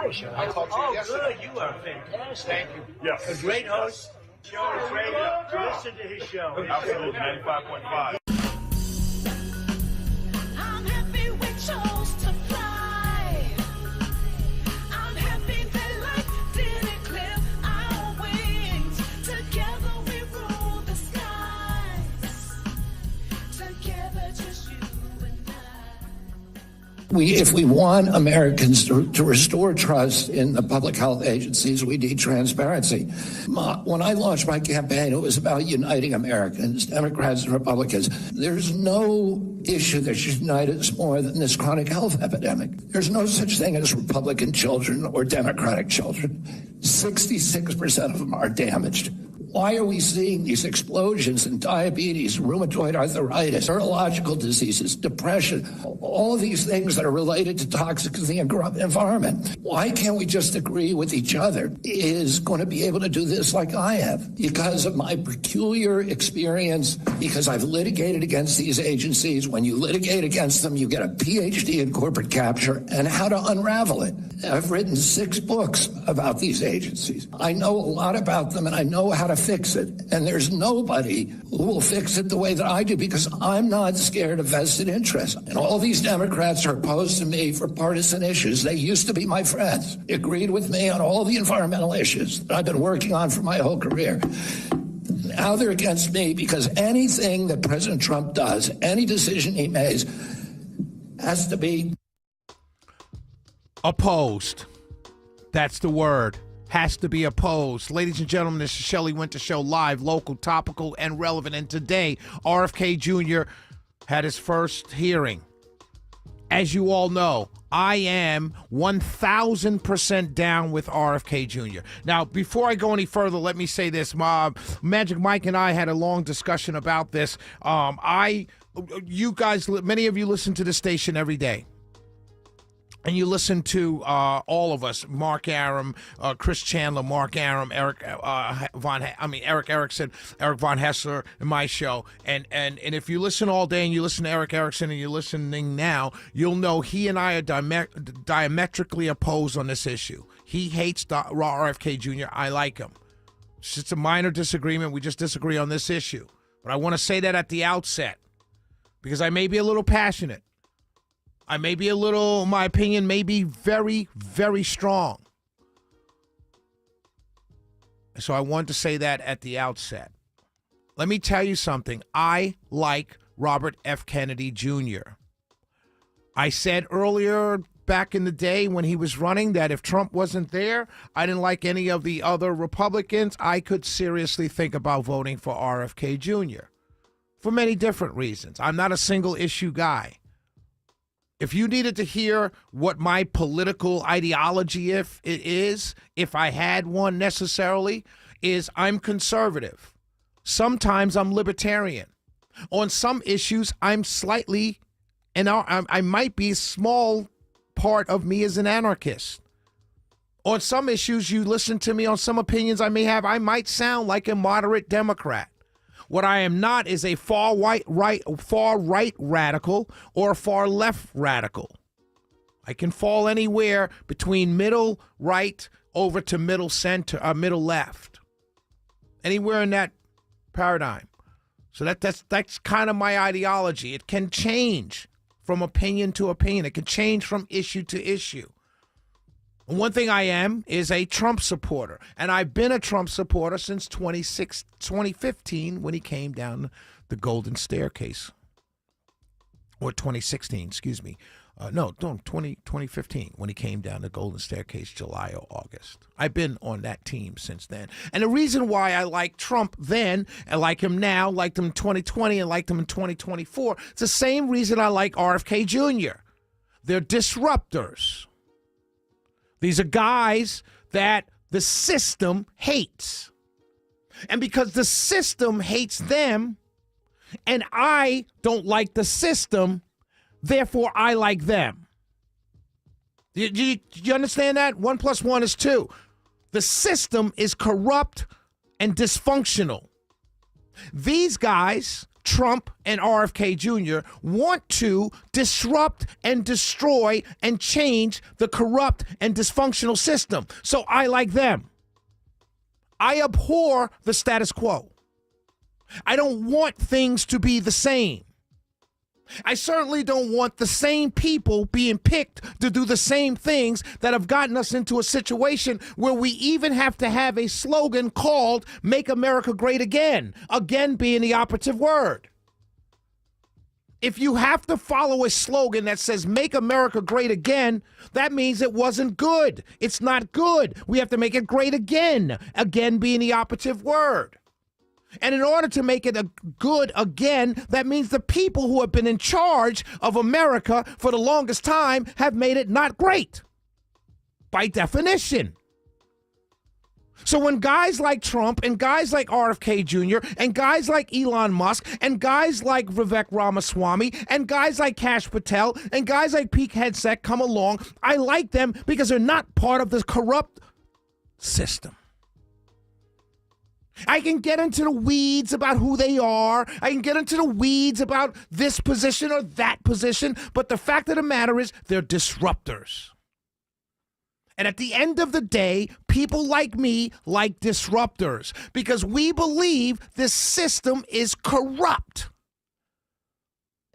Hi, Sean. I talked to you yesterday. Good. You are fantastic. Thank you. Yes. A great host. Show his radio. Listen to his show. Absolutely, 95.5. I'm happy we chose to fly. I'm happy that life didn't clip our wings. Together we rule the skies. Together just you and I. If we want Americans to restore trust in the public health agencies, we need transparency. When I launched my campaign, it was about uniting Americans, Democrats and Republicans. There's no issue that should unite us more than this chronic health epidemic. There's no such thing as Republican children or Democratic children. 66% of them are damaged. Why are we seeing these explosions in diabetes, rheumatoid arthritis, neurological diseases, depression, all of these things that are related to toxicity and corrupt environment? Why can't we just agree with each other? Is going to be able to do this like I have because of my peculiar experience, because I've litigated against these agencies. When you litigate against them, you get a PhD in corporate capture and how to unravel it. I've written 6 books about these agencies. I know a lot about them and I know how to fix it. And there's nobody who will fix it the way that I do because I'm not scared of vested interests. And all these Democrats are opposed to me for partisan issues. They used to be my friends, agreed with me on all the environmental issues that I've been working on for my whole career. Now they're against me because anything that President Trump does, any decision he makes, has to be opposed. That's the word. Has to be opposed. Ladies and gentlemen, this is Shelley Winter Show, live, local, topical, and relevant. And today, RFK Jr. had his first hearing. As you all know, I am 1,000% down with RFK Jr. Now, before I go any further, let me say this. Magic Mike and I had a long discussion about this. You guys, many of you listen to the station every day. And you listen to all of us, Mark Aram, Chris Chandler, Mark Aram, Eric Erickson, Eric Von Hessler, and my show. And if you listen all day and you listen to Eric Erickson and you're listening now, you'll know he and I are diametrically opposed on this issue. He hates RFK Jr. I like him. It's just a minor disagreement. We just disagree on this issue. But I want to say that at the outset because I may be a little passionate. My opinion may be very, very strong. So I want to say that at the outset. Let me tell you something. I like Robert F. Kennedy Jr. I said earlier back in the day when he was running that if Trump wasn't there, I didn't like any of the other Republicans. I could seriously think about voting for RFK Jr. for many different reasons. I'm not a single issue guy. If you needed to hear what my political ideology if I had one necessarily, is I'm conservative. Sometimes I'm libertarian. On some issues, I'm slightly, and I might be a small part of me as an anarchist. On some issues, you listen to me on some opinions I may have, I might sound like a moderate Democrat. What I am not is a far right radical or a far left radical. I can fall anywhere between middle right over to middle center, middle left. Anywhere in that paradigm. So that's kind of my ideology. It can change from opinion to opinion. It can change from issue to issue. One thing I am is a Trump supporter, and I've been a Trump supporter since 2015 when he came down the Golden Staircase. Or 2016, excuse me. 2015 when he came down the Golden Staircase, July or August. I've been on that team since then. And the reason why I like Trump then, and like him now, liked him in 2020 and liked him in 2024, it's the same reason I like RFK Jr. They're disruptors. These are guys that the system hates. And because the system hates them, and I don't like the system, therefore I like them. Do you understand that? 1 + 1 is 2. The system is corrupt and dysfunctional. These guys Trump and RFK Jr. want to disrupt and destroy and change the corrupt and dysfunctional system. So I like them. I abhor the status quo. I don't want things to be the same. I certainly don't want the same people being picked to do the same things that have gotten us into a situation where we even have to have a slogan called "Make America Great Again," again being the operative word. If you have to follow a slogan that says "Make America Great Again," that means it wasn't good. It's not good. We have to make it great again, again being the operative word. And in order to make it a good again, that means the people who have been in charge of America for the longest time have made it not great, by definition. So when guys like Trump and guys like RFK Jr. and guys like Elon Musk and guys like Vivek Ramaswamy and guys like Kash Patel and guys like Pete Hegseth come along, I like them because they're not part of this corrupt system. I can get into the weeds about who they are. I can get into the weeds about this position or that position. But the fact of the matter is they're disruptors. And at the end of the day, people like me like disruptors because we believe this system is corrupt.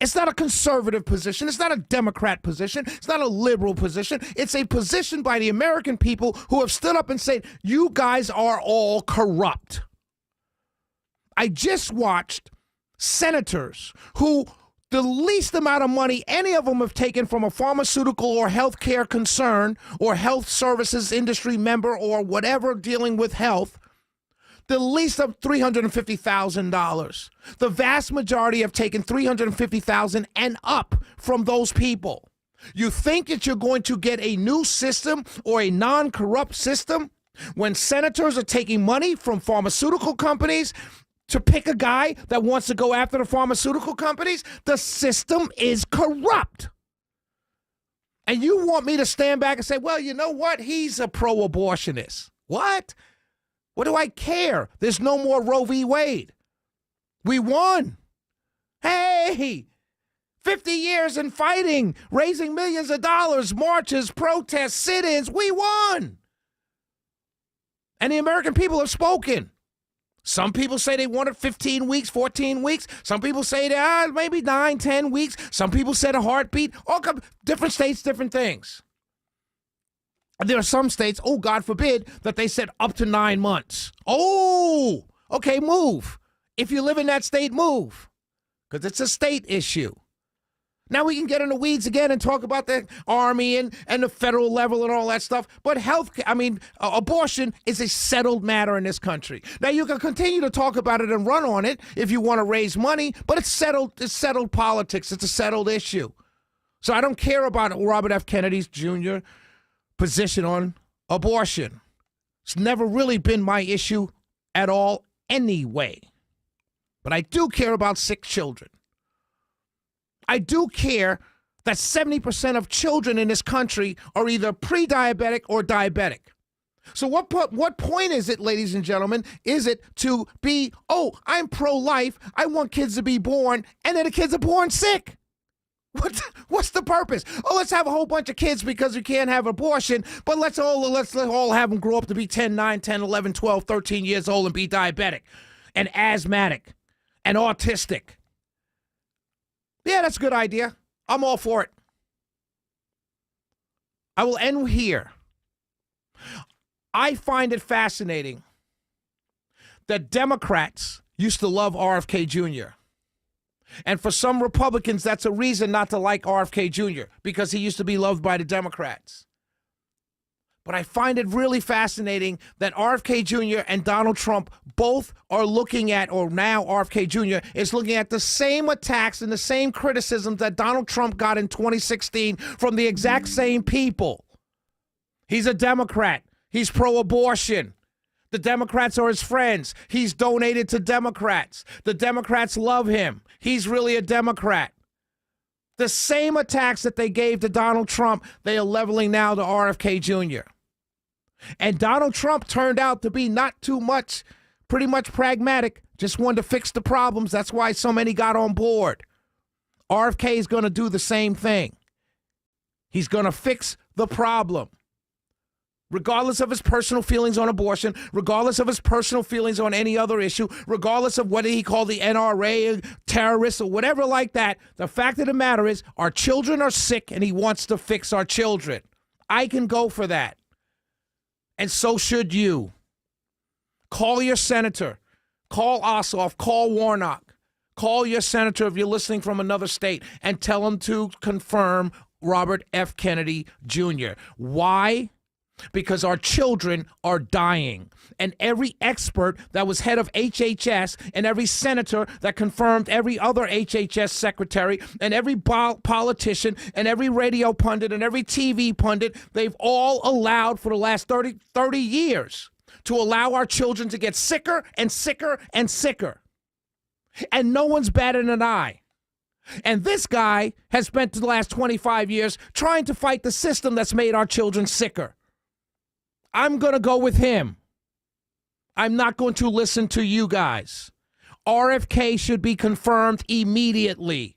It's not a conservative position. It's not a Democrat position. It's not a liberal position. It's a position by the American people who have stood up and said, you guys are all corrupt. I just watched senators who the least amount of money any of them have taken from a pharmaceutical or healthcare concern or health services industry member or whatever dealing with health, the least of $350,000. The vast majority have taken $350,000 and up from those people. You think that you're going to get a new system or a non-corrupt system when senators are taking money from pharmaceutical companies to pick a guy that wants to go after the pharmaceutical companies? The system is corrupt. And you want me to stand back and say, well, you know what? He's a pro-abortionist. What? What do I care? There's no more Roe v. Wade. We won. Hey, 50 years in fighting, raising millions of dollars, marches, protests, sit-ins. We won. And the American people have spoken. Some people say they wanted 15 weeks, 14 weeks. Some people say maybe 9, 10 weeks. Some people said a heartbeat. All different states, different things. There are some states, oh, God forbid, that they said up to 9 months. Oh, okay, move. If you live in that state, move. Because it's a state issue. Now we can get in the weeds again and talk about the Army and the federal level and all that stuff. But abortion is a settled matter in this country. Now you can continue to talk about it and run on it if you want to raise money, but it's settled politics. It's a settled issue. So I don't care about Robert F. Kennedy Jr. position on abortion. It's never really been my issue at all anyway. But I do care about sick children. I do care that 70% of children in this country are either pre-diabetic or diabetic. So what point is it, ladies and gentlemen, is it to be, oh, I'm pro-life, I want kids to be born, and then the kids are born sick? What's the purpose? Oh, let's have a whole bunch of kids because we can't have abortion, but let's all have them grow up to be 10, 9, 10, 11, 12, 13 years old and be diabetic and asthmatic and autistic. Yeah, that's a good idea. I'm all for it. I will end here. I find it fascinating that Democrats used to love RFK Jr. And for some Republicans, that's a reason not to like RFK Jr. because he used to be loved by the Democrats. But I find it really fascinating that RFK Jr. and Donald Trump both are looking at, or now RFK Jr. is looking at the same attacks and the same criticisms that Donald Trump got in 2016 from the exact same people. He's a Democrat. He's pro-abortion. The Democrats are his friends. He's donated to Democrats. The Democrats love him. He's really a Democrat. The same attacks that they gave to Donald Trump, they are leveling now to RFK Jr. And Donald Trump turned out to be not too much Pretty much pragmatic. Just wanted to fix the problems. That's why so many got on board. RFK is going to do the same thing. He's going to fix the problem. Regardless of his personal feelings on abortion, regardless of his personal feelings on any other issue, regardless of whether he called the NRA terrorists or whatever like that, the fact of the matter is our children are sick and he wants to fix our children. I can go for that. And so should you. Call your senator. Call Ossoff. Call Warnock. Call your senator if you're listening from another state and tell him to confirm Robert F. Kennedy Jr. Why? Because our children are dying. And every expert that was head of HHS and every senator that confirmed every other HHS secretary and every politician and every radio pundit and every TV pundit, they've all allowed for the last 30 years to allow our children to get sicker and sicker and sicker. And no one's batted an eye. And this guy has spent the last 25 years trying to fight the system that's made our children sicker. I'm going to go with him. I'm not going to listen to you guys. RFK should be confirmed immediately.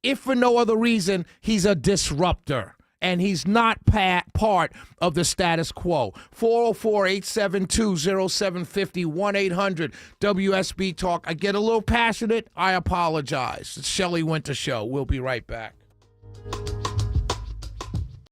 If for no other reason, he's a disruptor. And he's not part of the status quo. 404-872-0750, 1-800-WSB Talk. I get a little passionate. I apologize. It's Shelley Winter Show. We'll be right back.